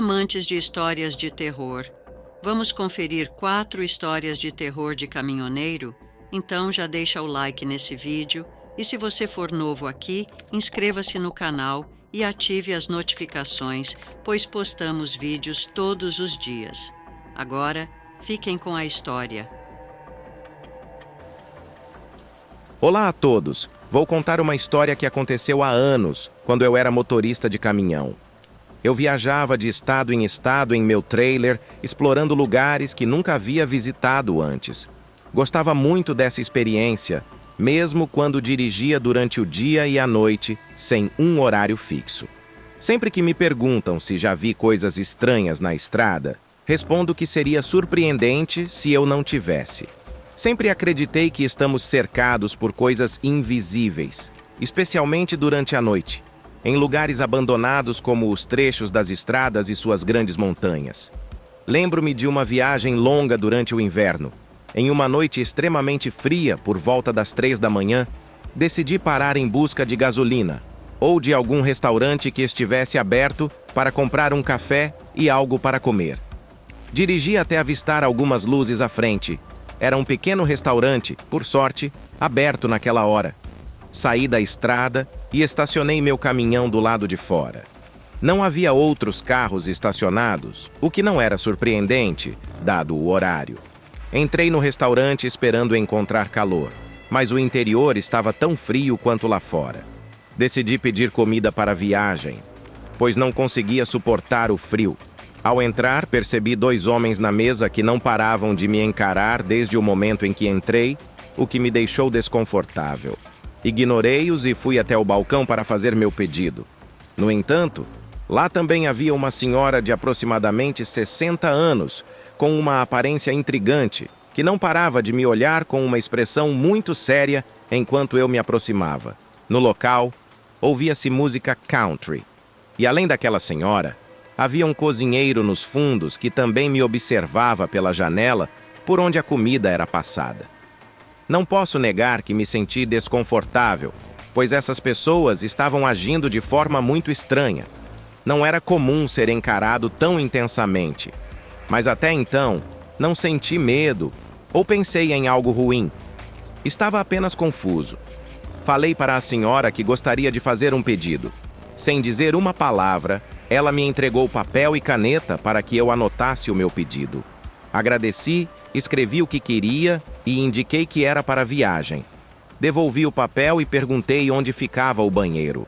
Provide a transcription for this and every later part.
amantes de histórias de terror, vamos conferir 4 histórias de terror de caminhoneiro? Então já deixa o like nesse vídeo e se você for novo aqui, inscreva-se no canal e ative as notificações, pois postamos vídeos todos os dias. Agora, fiquem com a história. Olá a todos! Vou contar uma história que aconteceu há anos, quando eu era motorista de caminhão. Eu viajava de estado em meu trailer, explorando lugares que nunca havia visitado antes. Gostava muito dessa experiência, mesmo quando dirigia durante o dia e a noite, sem um horário fixo. Sempre que me perguntam se já vi coisas estranhas na estrada, respondo que seria surpreendente se eu não tivesse. Sempre acreditei que estamos cercados por coisas invisíveis, especialmente durante a noite, em lugares abandonados como os trechos das estradas e suas grandes montanhas. Lembro-me de uma viagem longa durante o inverno. Em uma noite extremamente fria, por volta das 3 da manhã, decidi parar em busca de gasolina ou de algum restaurante que estivesse aberto para comprar um café e algo para comer. Dirigi até avistar algumas luzes à frente. Era um pequeno restaurante, por sorte, aberto naquela hora. Saí da estrada e estacionei meu caminhão do lado de fora. Não havia outros carros estacionados, o que não era surpreendente, dado o horário. Entrei no restaurante esperando encontrar calor, mas o interior estava tão frio quanto lá fora. Decidi pedir comida para a viagem, pois não conseguia suportar o frio. Ao entrar, percebi 2 homens na mesa que não paravam de me encarar desde o momento em que entrei, o que me deixou desconfortável. Ignorei-os e fui até o balcão para fazer meu pedido. No entanto, lá também havia uma senhora de aproximadamente 60 anos, com uma aparência intrigante, que não parava de me olhar com uma expressão muito séria enquanto eu me aproximava. No local, ouvia-se música country. E além daquela senhora, havia um cozinheiro nos fundos que também me observava pela janela por onde a comida era passada. Não posso negar que me senti desconfortável, pois essas pessoas estavam agindo de forma muito estranha. Não era comum ser encarado tão intensamente, mas até então não senti medo ou pensei em algo ruim. Estava apenas confuso. Falei para a senhora que gostaria de fazer um pedido. Sem dizer uma palavra, ela me entregou papel e caneta para que eu anotasse o meu pedido. Agradeci, escrevi o que queria e indiquei que era para a viagem. Devolvi o papel e perguntei onde ficava o banheiro.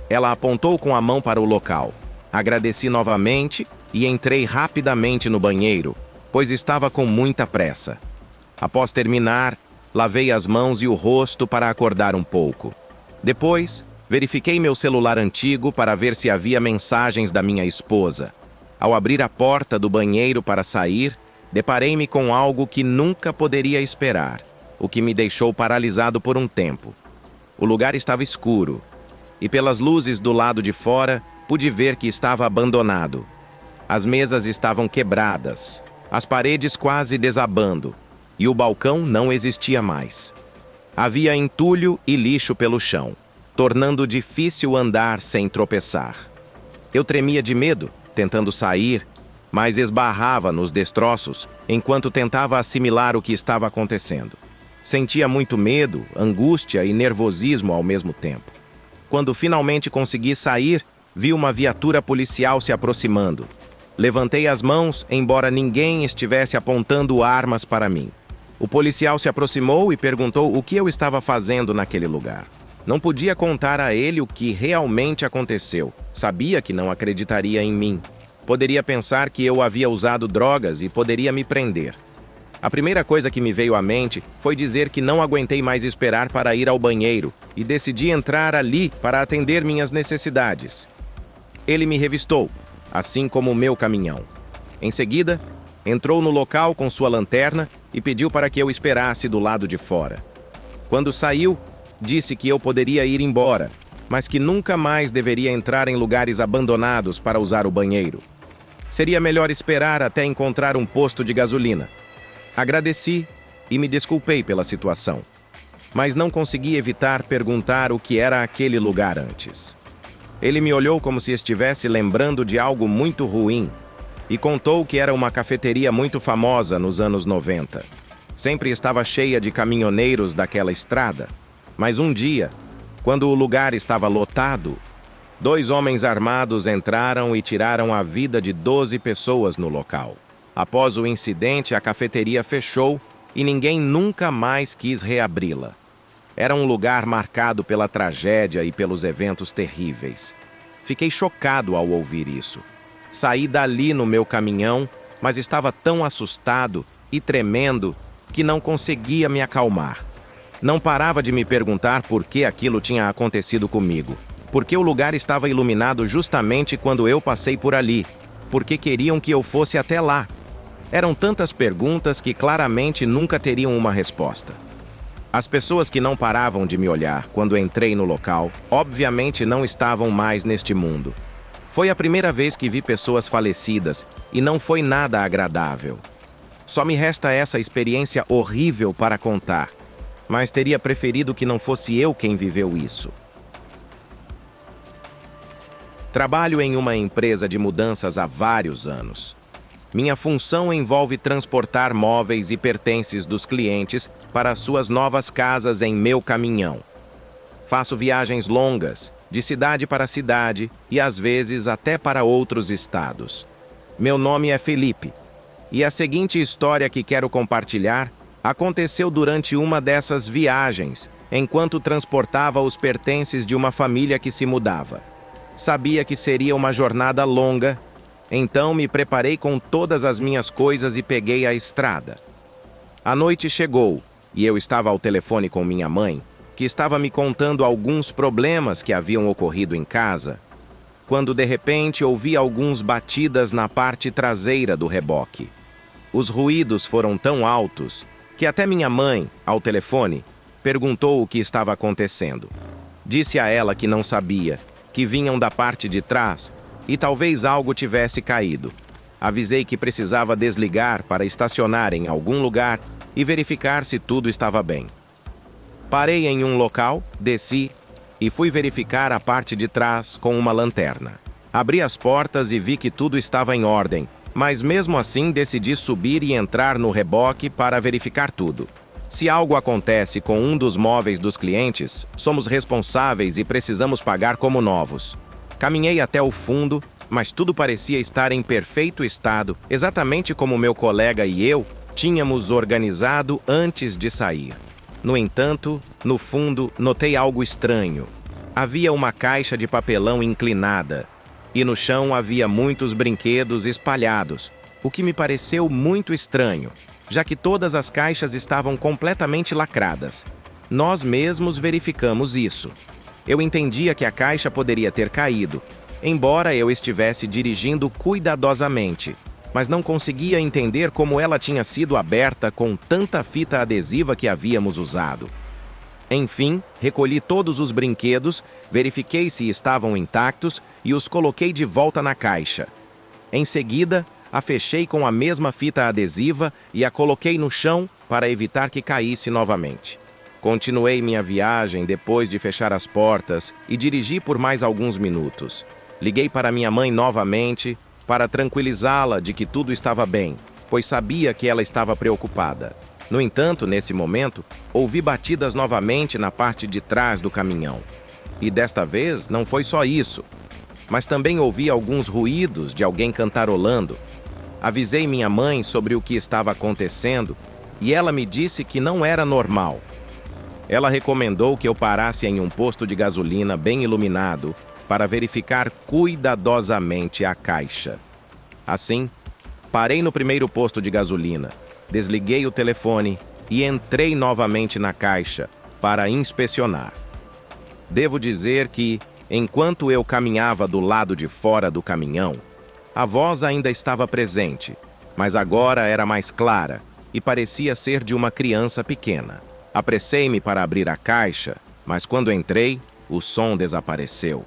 Ela apontou com a mão para o local. Agradeci novamente e entrei rapidamente no banheiro, pois estava com muita pressa. Após terminar, lavei as mãos e o rosto para acordar um pouco. Depois, verifiquei meu celular antigo para ver se havia mensagens da minha esposa. Ao abrir a porta do banheiro para sair, deparei-me com algo que nunca poderia esperar, o que me deixou paralisado por um tempo. O lugar estava escuro, e pelas luzes do lado de fora, pude ver que estava abandonado. As mesas estavam quebradas, as paredes quase desabando, e o balcão não existia mais. Havia entulho e lixo pelo chão, tornando difícil andar sem tropeçar. Eu tremia de medo, tentando sair, mas esbarrava nos destroços enquanto tentava assimilar o que estava acontecendo. Sentia muito medo, angústia e nervosismo ao mesmo tempo. Quando finalmente consegui sair, vi uma viatura policial se aproximando. Levantei as mãos, embora ninguém estivesse apontando armas para mim. O policial se aproximou e perguntou o que eu estava fazendo naquele lugar. Não podia contar a ele o que realmente aconteceu. Sabia que não acreditaria em mim. Poderia pensar que eu havia usado drogas e poderia me prender. A primeira coisa que me veio à mente foi dizer que não aguentei mais esperar para ir ao banheiro e decidi entrar ali para atender minhas necessidades. Ele me revistou, assim como o meu caminhão. Em seguida, entrou no local com sua lanterna e pediu para que eu esperasse do lado de fora. Quando saiu, disse que eu poderia ir embora, mas que nunca mais deveria entrar em lugares abandonados para usar o banheiro. Seria melhor esperar até encontrar um posto de gasolina. Agradeci e me desculpei pela situação, mas não consegui evitar perguntar o que era aquele lugar antes. Ele me olhou como se estivesse lembrando de algo muito ruim e contou que era uma cafeteria muito famosa nos anos 90. Sempre estava cheia de caminhoneiros daquela estrada, mas um dia, quando o lugar estava lotado, 2 homens armados entraram e tiraram a vida de 12 pessoas no local. Após o incidente, a cafeteria fechou e ninguém nunca mais quis reabri-la. Era um lugar marcado pela tragédia e pelos eventos terríveis. Fiquei chocado ao ouvir isso. Saí dali no meu caminhão, mas estava tão assustado e tremendo que não conseguia me acalmar. Não parava de me perguntar por que aquilo tinha acontecido comigo. Por que o lugar estava iluminado justamente quando eu passei por ali? Por que queriam que eu fosse até lá? Eram tantas perguntas que claramente nunca teriam uma resposta. As pessoas que não paravam de me olhar quando entrei no local, obviamente não estavam mais neste mundo. Foi a primeira vez que vi pessoas falecidas e não foi nada agradável. Só me resta essa experiência horrível para contar, mas teria preferido que não fosse eu quem viveu isso. Trabalho em uma empresa de mudanças há vários anos. Minha função envolve transportar móveis e pertences dos clientes para suas novas casas em meu caminhão. Faço viagens longas, de cidade para cidade e às vezes até para outros estados. Meu nome é Felipe, e a seguinte história que quero compartilhar aconteceu durante uma dessas viagens, enquanto transportava os pertences de uma família que se mudava. Sabia que seria uma jornada longa, então me preparei com todas as minhas coisas e peguei a estrada. A noite chegou e eu estava ao telefone com minha mãe, que estava me contando alguns problemas que haviam ocorrido em casa, quando de repente ouvi algumas batidas na parte traseira do reboque. Os ruídos foram tão altos que até minha mãe, ao telefone, perguntou o que estava acontecendo. Disse a ela que não sabia, que vinham da parte de trás e talvez algo tivesse caído. Avisei que precisava desligar para estacionar em algum lugar e verificar se tudo estava bem. Parei em um local, desci e fui verificar a parte de trás com uma lanterna. Abri as portas e vi que tudo estava em ordem, mas mesmo assim decidi subir e entrar no reboque para verificar tudo. Se algo acontece com um dos móveis dos clientes, somos responsáveis e precisamos pagar como novos. Caminhei até o fundo, mas tudo parecia estar em perfeito estado, exatamente como meu colega e eu tínhamos organizado antes de sair. No entanto, no fundo, notei algo estranho. Havia uma caixa de papelão inclinada, e no chão havia muitos brinquedos espalhados, o que me pareceu muito estranho, já que todas as caixas estavam completamente lacradas. Nós mesmos verificamos isso. Eu entendia que a caixa poderia ter caído, embora eu estivesse dirigindo cuidadosamente, mas não conseguia entender como ela tinha sido aberta com tanta fita adesiva que havíamos usado. Enfim, recolhi todos os brinquedos, verifiquei se estavam intactos e os coloquei de volta na caixa. Em seguida, a fechei com a mesma fita adesiva e a coloquei no chão para evitar que caísse novamente. Continuei minha viagem depois de fechar as portas e dirigi por mais alguns minutos. Liguei para minha mãe novamente para tranquilizá-la de que tudo estava bem, pois sabia que ela estava preocupada. No entanto, nesse momento, ouvi batidas novamente na parte de trás do caminhão. E desta vez não foi só isso, mas também ouvi alguns ruídos de alguém cantarolando. Avisei minha mãe sobre o que estava acontecendo e ela me disse que não era normal. Ela recomendou que eu parasse em um posto de gasolina bem iluminado para verificar cuidadosamente a caixa. Assim, parei no primeiro posto de gasolina, desliguei o telefone e entrei novamente na caixa para inspecionar. Devo dizer que, enquanto eu caminhava do lado de fora do caminhão, a voz ainda estava presente, mas agora era mais clara e parecia ser de uma criança pequena. Apressei-me para abrir a caixa, mas quando entrei, o som desapareceu.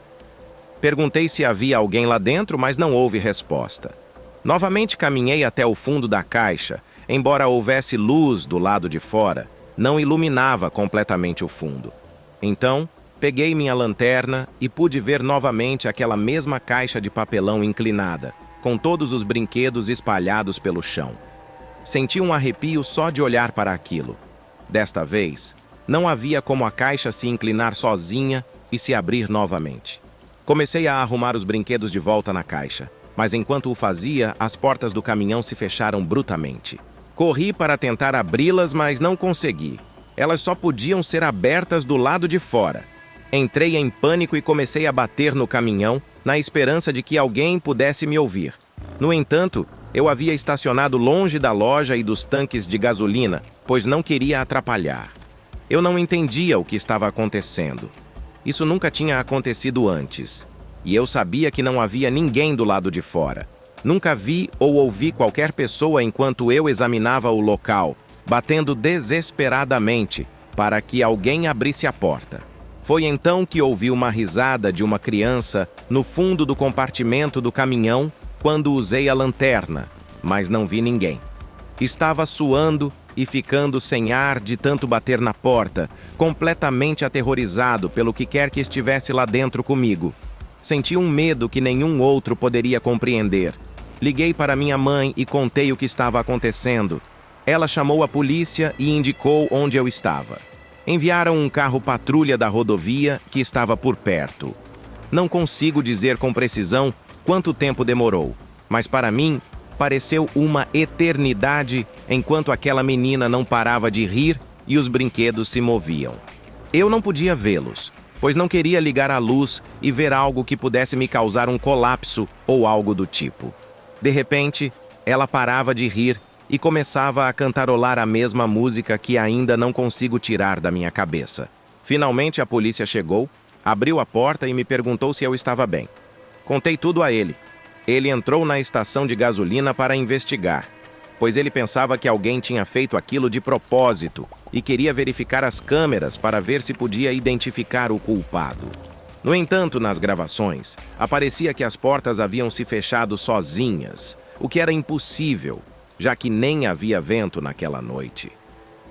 Perguntei se havia alguém lá dentro, mas não houve resposta. Novamente caminhei até o fundo da caixa. Embora houvesse luz do lado de fora, não iluminava completamente o fundo. Então, peguei minha lanterna e pude ver novamente aquela mesma caixa de papelão inclinada, com todos os brinquedos espalhados pelo chão. Senti um arrepio só de olhar para aquilo. Desta vez, não havia como a caixa se inclinar sozinha e se abrir novamente. Comecei a arrumar os brinquedos de volta na caixa, mas enquanto o fazia, as portas do caminhão se fecharam bruscamente. Corri para tentar abri-las, mas não consegui. Elas só podiam ser abertas do lado de fora. Entrei em pânico e comecei a bater no caminhão, na esperança de que alguém pudesse me ouvir. No entanto, eu havia estacionado longe da loja e dos tanques de gasolina, pois não queria atrapalhar. Eu não entendia o que estava acontecendo. Isso nunca tinha acontecido antes. E eu sabia que não havia ninguém do lado de fora. Nunca vi ou ouvi qualquer pessoa enquanto eu examinava o local, batendo desesperadamente para que alguém abrisse a porta. Foi então que ouvi uma risada de uma criança no fundo do compartimento do caminhão quando usei a lanterna, mas não vi ninguém. Estava suando e ficando sem ar de tanto bater na porta, completamente aterrorizado pelo que quer que estivesse lá dentro comigo. Senti um medo que nenhum outro poderia compreender. Liguei para minha mãe e contei o que estava acontecendo. Ela chamou a polícia e indicou onde eu estava. Enviaram um carro patrulha da rodovia que estava por perto. Não consigo dizer com precisão quanto tempo demorou, mas para mim pareceu uma eternidade enquanto aquela menina não parava de rir e os brinquedos se moviam. Eu não podia vê-los, pois não queria ligar a luz e ver algo que pudesse me causar um colapso ou algo do tipo. De repente, ela parava de rir e começava a cantarolar a mesma música que ainda não consigo tirar da minha cabeça. Finalmente a polícia chegou, abriu a porta e me perguntou se eu estava bem. Contei tudo a ele. Ele entrou na estação de gasolina para investigar, pois ele pensava que alguém tinha feito aquilo de propósito e queria verificar as câmeras para ver se podia identificar o culpado. No entanto, nas gravações, aparecia que as portas haviam se fechado sozinhas, o que era impossível, já que nem havia vento naquela noite.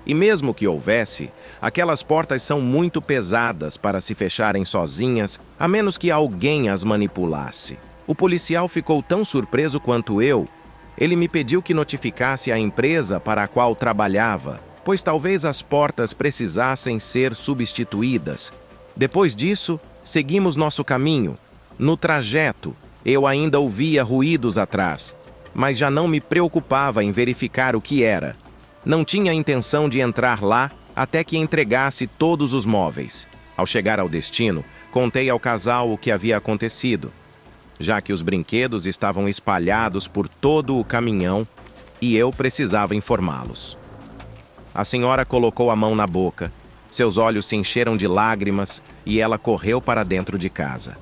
E mesmo que houvesse, aquelas portas são muito pesadas para se fecharem sozinhas, a menos que alguém as manipulasse. O policial ficou tão surpreso quanto eu. Ele me pediu que notificasse a empresa para a qual trabalhava, pois talvez as portas precisassem ser substituídas. Depois disso, seguimos nosso caminho. No trajeto, eu ainda ouvia ruídos atrás, mas já não me preocupava em verificar o que era. Não tinha intenção de entrar lá até que entregasse todos os móveis. Ao chegar ao destino, contei ao casal o que havia acontecido, já que os brinquedos estavam espalhados por todo o caminhão e eu precisava informá-los. A senhora colocou a mão na boca, seus olhos se encheram de lágrimas e ela correu para dentro de casa.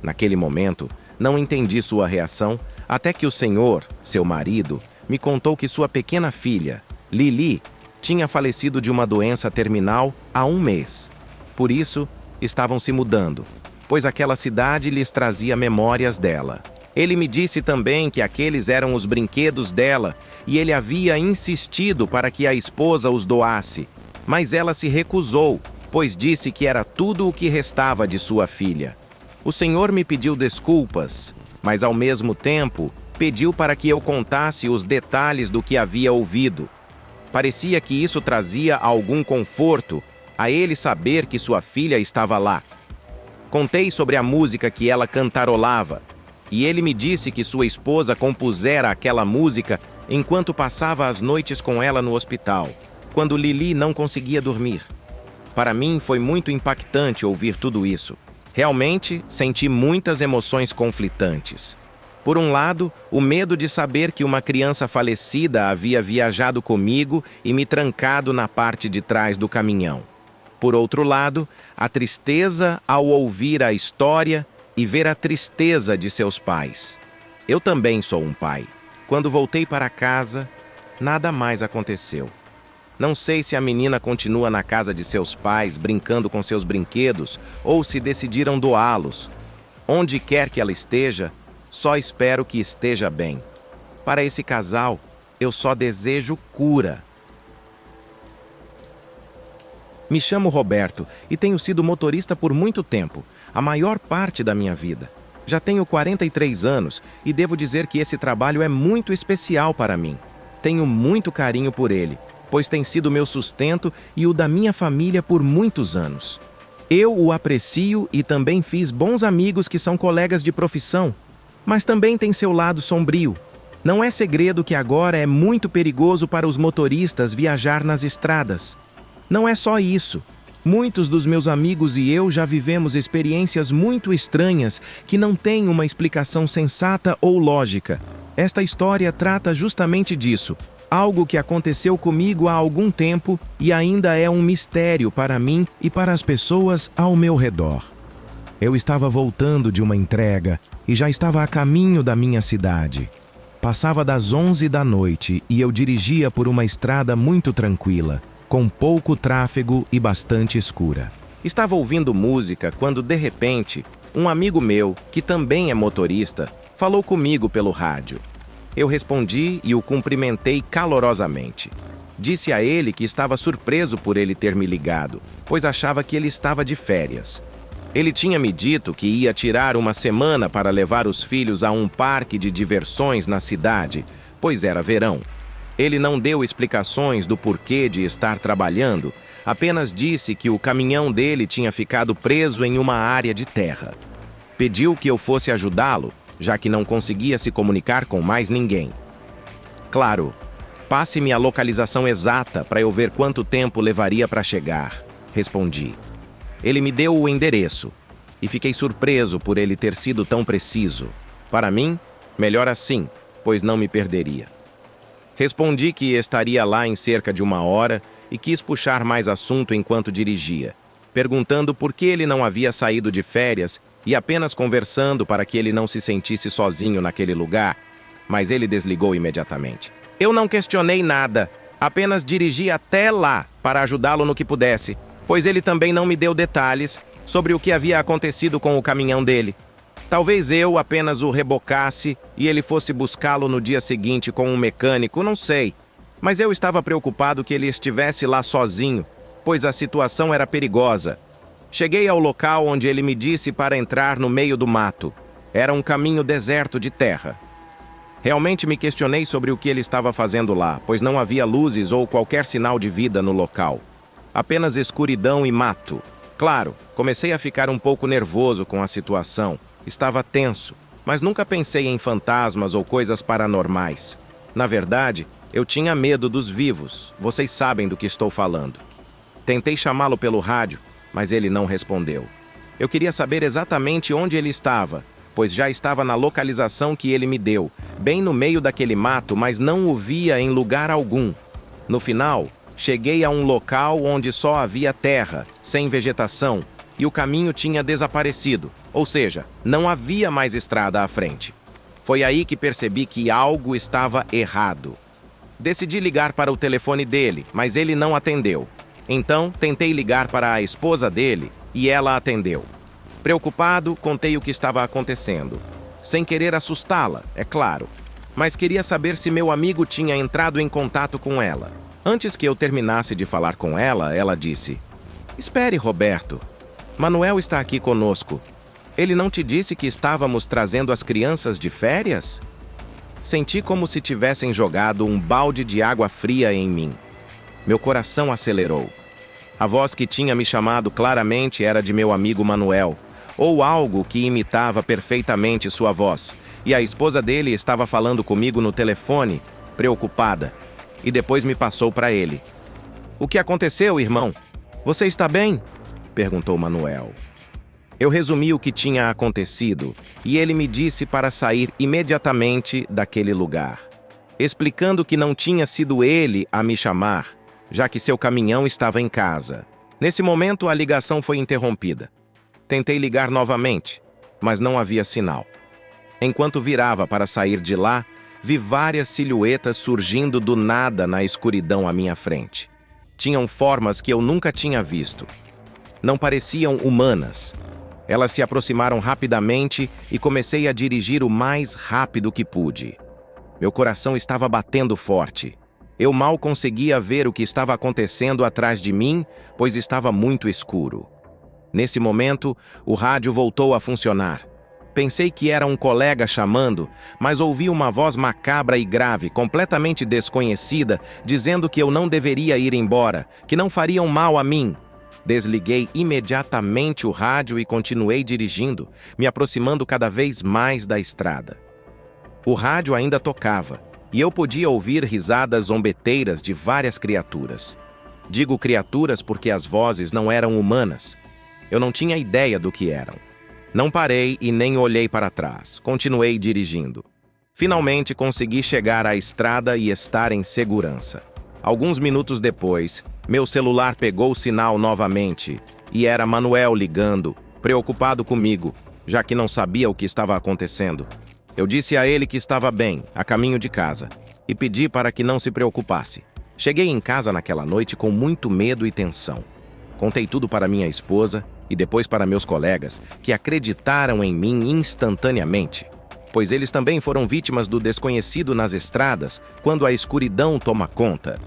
Naquele momento, não entendi sua reação, até que o senhor, seu marido, me contou que sua pequena filha, Lili, tinha falecido de uma doença terminal há 1 mês. Por isso, estavam se mudando, pois aquela cidade lhes trazia memórias dela. Ele me disse também que aqueles eram os brinquedos dela e ele havia insistido para que a esposa os doasse, mas ela se recusou, pois disse que era tudo o que restava de sua filha. O senhor me pediu desculpas, mas ao mesmo tempo pediu para que eu contasse os detalhes do que havia ouvido. Parecia que isso trazia algum conforto a ele saber que sua filha estava lá. Contei sobre a música que ela cantarolava, e ele me disse que sua esposa compusera aquela música enquanto passava as noites com ela no hospital, quando Lili não conseguia dormir. Para mim foi muito impactante ouvir tudo isso. Realmente senti muitas emoções conflitantes. Por um lado, o medo de saber que uma criança falecida havia viajado comigo e me trancado na parte de trás do caminhão. Por outro lado, a tristeza ao ouvir a história e ver a tristeza de seus pais. Eu também sou um pai. Quando voltei para casa, nada mais aconteceu. Não sei se a menina continua na casa de seus pais, brincando com seus brinquedos, ou se decidiram doá-los. Onde quer que ela esteja, só espero que esteja bem. Para esse casal, eu só desejo cura. Me chamo Roberto e tenho sido motorista por muito tempo, a maior parte da minha vida. Já tenho 43 anos e devo dizer que esse trabalho é muito especial para mim. Tenho muito carinho por ele, pois tem sido meu sustento e o da minha família por muitos anos. Eu o aprecio e também fiz bons amigos que são colegas de profissão, mas também tem seu lado sombrio. Não é segredo que agora é muito perigoso para os motoristas viajar nas estradas. Não é só isso. Muitos dos meus amigos e eu já vivemos experiências muito estranhas que não têm uma explicação sensata ou lógica. Esta história trata justamente disso, algo que aconteceu comigo há algum tempo e ainda é um mistério para mim e para as pessoas ao meu redor. Eu estava voltando de uma entrega e já estava a caminho da minha cidade. Passava das 11 da noite e eu dirigia por uma estrada muito tranquila, com pouco tráfego e bastante escura. Estava ouvindo música quando, de repente, um amigo meu, que também é motorista, falou comigo pelo rádio. Eu respondi e o cumprimentei calorosamente. Disse a ele que estava surpreso por ele ter me ligado, pois achava que ele estava de férias. Ele tinha me dito que ia tirar uma semana para levar os filhos a um parque de diversões na cidade, pois era verão. Ele não deu explicações do porquê de estar trabalhando, apenas disse que o caminhão dele tinha ficado preso em uma área de terra. Pediu que eu fosse ajudá-lo, já que não conseguia se comunicar com mais ninguém. Claro, passe-me a localização exata para eu ver quanto tempo levaria para chegar, respondi. Ele me deu o endereço e fiquei surpreso por ele ter sido tão preciso. Para mim, melhor assim, pois não me perderia. Respondi que estaria lá em cerca de 1 hora e quis puxar mais assunto enquanto dirigia, perguntando por que ele não havia saído de férias e apenas conversando para que ele não se sentisse sozinho naquele lugar, mas ele desligou imediatamente. Eu não questionei nada, apenas dirigi até lá para ajudá-lo no que pudesse, pois ele também não me deu detalhes sobre o que havia acontecido com o caminhão dele. Talvez eu apenas o rebocasse e ele fosse buscá-lo no dia seguinte com um mecânico, não sei. Mas eu estava preocupado que ele estivesse lá sozinho, pois a situação era perigosa. Cheguei ao local onde ele me disse para entrar no meio do mato. Era um caminho deserto de terra. Realmente me questionei sobre o que ele estava fazendo lá, pois não havia luzes ou qualquer sinal de vida no local. Apenas escuridão e mato. Claro, comecei a ficar um pouco nervoso com a situação. Estava tenso, mas nunca pensei em fantasmas ou coisas paranormais. Na verdade, eu tinha medo dos vivos. Vocês sabem do que estou falando. Tentei chamá-lo pelo rádio, mas ele não respondeu. Eu queria saber exatamente onde ele estava, pois já estava na localização que ele me deu, bem no meio daquele mato, mas não o via em lugar algum. No final, cheguei a um local onde só havia terra, sem vegetação, e o caminho tinha desaparecido, ou seja, não havia mais estrada à frente. Foi aí que percebi que algo estava errado. Decidi ligar para o telefone dele, mas ele não atendeu. Então, tentei ligar para a esposa dele e ela atendeu. Preocupado, contei o que estava acontecendo. Sem querer assustá-la, é claro. Mas queria saber se meu amigo tinha entrado em contato com ela. Antes que eu terminasse de falar com ela, ela disse: "Espere, Roberto. Manuel está aqui conosco. Ele não te disse que estávamos trazendo as crianças de férias?" Senti como se tivessem jogado um balde de água fria em mim. Meu coração acelerou. A voz que tinha me chamado claramente era de meu amigo Manuel, ou algo que imitava perfeitamente sua voz, e a esposa dele estava falando comigo no telefone, preocupada, e depois me passou para ele. "O que aconteceu, irmão? Você está bem?" perguntou Manuel. Eu resumi o que tinha acontecido e ele me disse para sair imediatamente daquele lugar, explicando que não tinha sido ele a me chamar, já que seu caminhão estava em casa. Nesse momento, a ligação foi interrompida. Tentei ligar novamente, mas não havia sinal. Enquanto virava para sair de lá, vi várias silhuetas surgindo do nada na escuridão à minha frente. Tinham formas que eu nunca tinha visto. Não pareciam humanas. Elas se aproximaram rapidamente e comecei a dirigir o mais rápido que pude. Meu coração estava batendo forte. Eu mal conseguia ver o que estava acontecendo atrás de mim, pois estava muito escuro. Nesse momento, o rádio voltou a funcionar. Pensei que era um colega chamando, mas ouvi uma voz macabra e grave, completamente desconhecida, dizendo que eu não deveria ir embora, que não fariam mal a mim. Desliguei imediatamente o rádio e continuei dirigindo, me aproximando cada vez mais da estrada. O rádio ainda tocava, e eu podia ouvir risadas zombeteiras de várias criaturas. Digo criaturas porque as vozes não eram humanas. Eu não tinha ideia do que eram. Não parei e nem olhei para trás. Continuei dirigindo. Finalmente consegui chegar à estrada e estar em segurança. Alguns minutos depois, meu celular pegou o sinal novamente e era Manuel ligando, preocupado comigo, já que não sabia o que estava acontecendo. Eu disse a ele que estava bem, a caminho de casa, e pedi para que não se preocupasse. Cheguei em casa naquela noite com muito medo e tensão. Contei tudo para minha esposa e depois para meus colegas, que acreditaram em mim instantaneamente, pois eles também foram vítimas do desconhecido nas estradas quando a escuridão toma conta.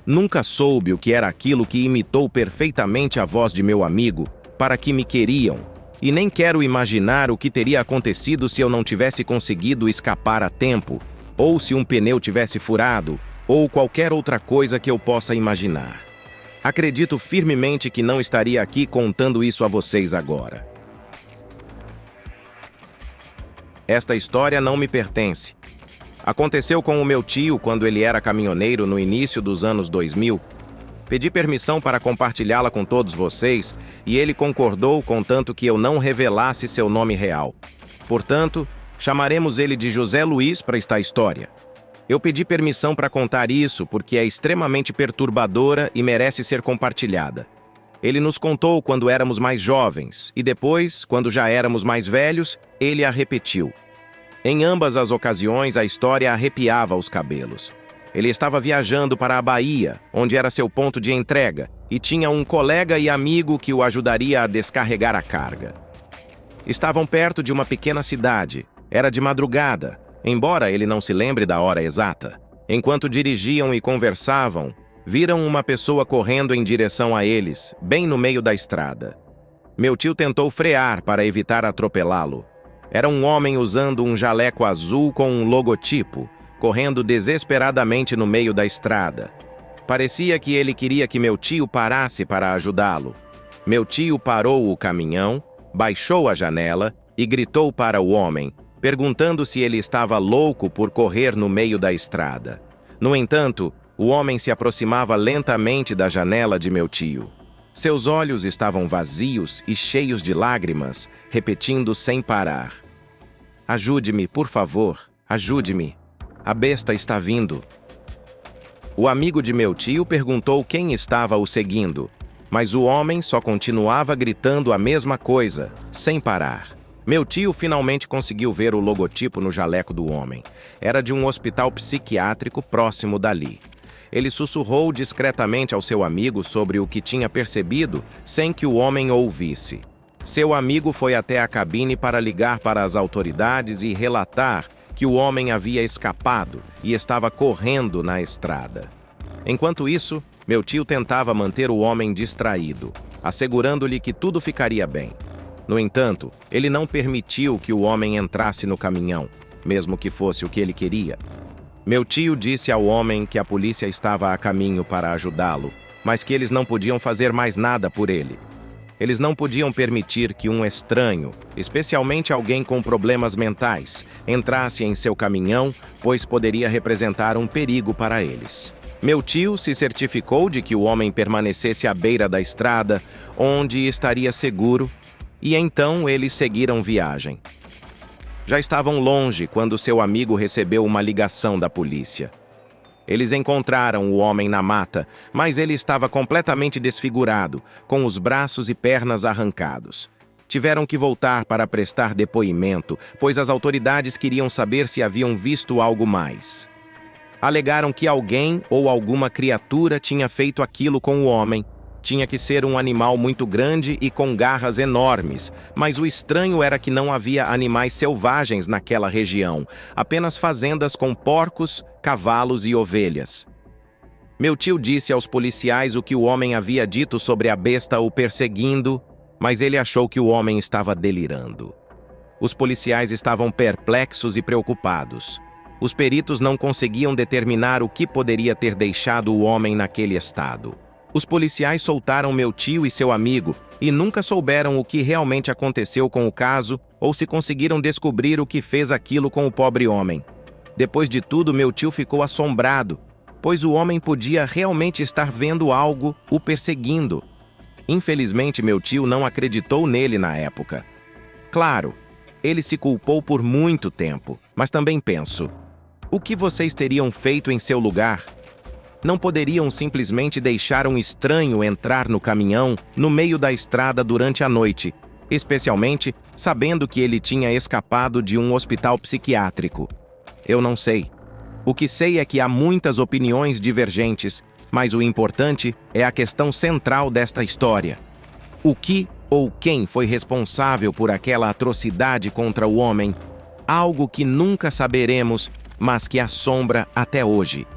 Nunca soube o que era aquilo que imitou perfeitamente a voz de meu amigo, para que me queriam, e nem quero imaginar o que teria acontecido se eu não tivesse conseguido escapar a tempo, ou se um pneu tivesse furado, ou qualquer outra coisa que eu possa imaginar. Acredito firmemente que não estaria aqui contando isso a vocês agora. Esta história não me pertence. Aconteceu com o meu tio quando ele era caminhoneiro no início dos anos 2000. Pedi permissão para compartilhá-la com todos vocês e ele concordou, contanto que eu não revelasse seu nome real. Portanto, chamaremos ele de José Luiz para esta história. Eu pedi permissão para contar isso porque é extremamente perturbadora e merece ser compartilhada. Ele nos contou quando éramos mais jovens e depois, quando já éramos mais velhos, ele a repetiu. Em ambas as ocasiões, a história arrepiava os cabelos. Ele estava viajando para a Bahia, onde era seu ponto de entrega, e tinha um colega e amigo que o ajudaria a descarregar a carga. Estavam perto de uma pequena cidade. Era de madrugada, embora ele não se lembre da hora exata. Enquanto dirigiam e conversavam, viram uma pessoa correndo em direção a eles, bem no meio da estrada. Meu tio tentou frear para evitar atropelá-lo. Era um homem usando um jaleco azul com um logotipo, correndo desesperadamente no meio da estrada. Parecia que ele queria que meu tio parasse para ajudá-lo. Meu tio parou o caminhão, baixou a janela e gritou para o homem, perguntando se ele estava louco por correr no meio da estrada. No entanto, o homem se aproximava lentamente da janela de meu tio. Seus olhos estavam vazios e cheios de lágrimas, repetindo sem parar: "Ajude-me, por favor, ajude-me. A besta está vindo." O amigo de meu tio perguntou quem estava o seguindo, mas o homem só continuava gritando a mesma coisa, sem parar. Meu tio finalmente conseguiu ver o logotipo no jaleco do homem. Era de um hospital psiquiátrico próximo dali. Ele sussurrou discretamente ao seu amigo sobre o que tinha percebido, sem que o homem ouvisse. Seu amigo foi até a cabine para ligar para as autoridades e relatar que o homem havia escapado e estava correndo na estrada. Enquanto isso, meu tio tentava manter o homem distraído, assegurando-lhe que tudo ficaria bem. No entanto, ele não permitiu que o homem entrasse no caminhão, mesmo que fosse o que ele queria. Meu tio disse ao homem que a polícia estava a caminho para ajudá-lo, mas que eles não podiam fazer mais nada por ele. Eles não podiam permitir que um estranho, especialmente alguém com problemas mentais, entrasse em seu caminhão, pois poderia representar um perigo para eles. Meu tio se certificou de que o homem permanecesse à beira da estrada, onde estaria seguro, e então eles seguiram viagem. Já estavam longe quando seu amigo recebeu uma ligação da polícia. Eles encontraram o homem na mata, mas ele estava completamente desfigurado, com os braços e pernas arrancados. Tiveram que voltar para prestar depoimento, pois as autoridades queriam saber se haviam visto algo mais. Alegaram que alguém ou alguma criatura tinha feito aquilo com o homem. Tinha que ser um animal muito grande e com garras enormes, mas o estranho era que não havia animais selvagens naquela região, apenas fazendas com porcos, cavalos e ovelhas. Meu tio disse aos policiais o que o homem havia dito sobre a besta o perseguindo, mas ele achou que o homem estava delirando. Os policiais estavam perplexos e preocupados. Os peritos não conseguiam determinar o que poderia ter deixado o homem naquele estado. Os policiais soltaram meu tio e seu amigo e nunca souberam o que realmente aconteceu com o caso ou se conseguiram descobrir o que fez aquilo com o pobre homem. Depois de tudo, meu tio ficou assombrado, pois o homem podia realmente estar vendo algo o perseguindo. Infelizmente, meu tio não acreditou nele na época. Claro, ele se culpou por muito tempo, mas também penso: o que vocês teriam feito em seu lugar? Não poderiam simplesmente deixar um estranho entrar no caminhão no meio da estrada durante a noite, especialmente sabendo que ele tinha escapado de um hospital psiquiátrico. Eu não sei. O que sei é que há muitas opiniões divergentes, mas o importante é a questão central desta história. O que ou quem foi responsável por aquela atrocidade contra o homem? Algo que nunca saberemos, mas que assombra até hoje.